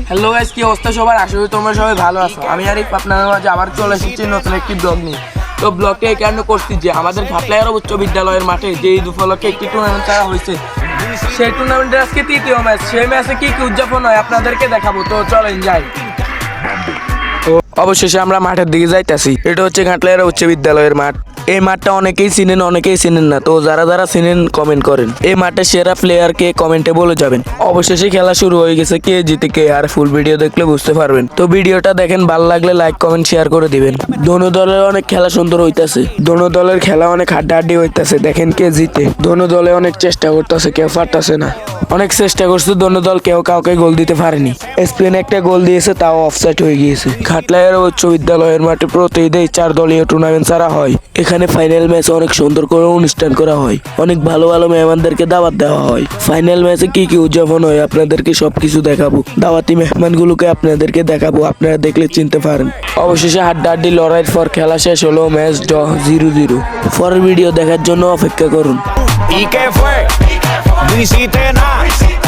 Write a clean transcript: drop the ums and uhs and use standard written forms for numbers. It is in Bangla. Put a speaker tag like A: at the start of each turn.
A: হ্যালো গাইস, কি অবস্থা সবার? আশা করি তোমরা সবাই ভালো আছো। আমি আরিফ আপনাদের মাঝে আবার চলে এসেছি নতুন একটি ব্লগ নিয়ে। তো ব্লগটা এই কারণে করছি যে আমাদের ঘাটলাইয়ার উচ্চ বিদ্যালয়ের মাঠে যে ঈদ উপলক্ষে একটি টুর্নামেন্ট করা হয়েছে, সেই টুর্নামেন্টের আজকে তৃতীয় ম্যাচ। সেই ম্যাচে কি কি উদযাপন হয় আপনাদেরকে দেখাবো, তো চলেন যাই। তো অবশেষে আমরা মাঠের দিকে যাইতেছি। এটা হচ্ছে ঘাটলাইয়ার উচ্চ বিদ্যালয়ের মাঠ। এই মাঠটা অনেকেই চিনেন, অনেকেই চিনেন না। তো যারা যারা চিনেন কমেন্ট করেন। এই মাঠের সেরা প্লেয়ার কে কমেন্টে বলে যাবেন। অবশেষে খেলা শুরু হয়ে গেছে, কে জিতে কে আর ফুল ভিডিও দেখলে বুঝতে পারবেন। তো ভিডিওটা দেখেন, ভালো লাগলে লাইক কমেন্ট শেয়ার করে দিবেন। দোনো দলের অনেক খেলা সুন্দর হইতাছে, দোনো দলের খেলা অনেক হাড্ডাহাড্ডি হইতাছে। দেখেন কে জিতে। দোনো দলে অনেক চেষ্টা করতেছে, কেউ পারতাছে না। অনেক চেষ্টা করছে দোনো দল, কেউ কাউকে গোল দিতে পারেনি। স্পেন একটা গোল দিয়েছে, তাও অফসাইড হয়ে গিয়েছে। ঘাটলাইয়ার উচ্চ বিদ্যালয়ের মাঠে প্রতি ঈদেই 4 দলীয় টুর্নামেন্ট ছাড়া হয়। এখানে ফাইনাল ম্যাচ অনেক সুন্দর করে অনুষ্ঠান করা হয়, অনেক ভালো ভালো মেহমানদেরকে দাওয়াত দেওয়া হয়। ফাইনাল ম্যাচে কি কি উদযাপন হয় আপনাদেরকে সবকিছু দেখাবো। দাওয়াতি মেহমানগুলোকে আপনাদেরকে দেখাবো, আপনারা দেখলে চিনতে পারেন। অবশেষে হাড্ডাহাড্ডি লড়াইয়ের পর খেলা শেষ হলো, ম্যাচ ড্র 0-0। পরের ভিডিও দেখার জন্য অপেক্ষা করুন।
B: ¿Y qué fue? No hiciste nada.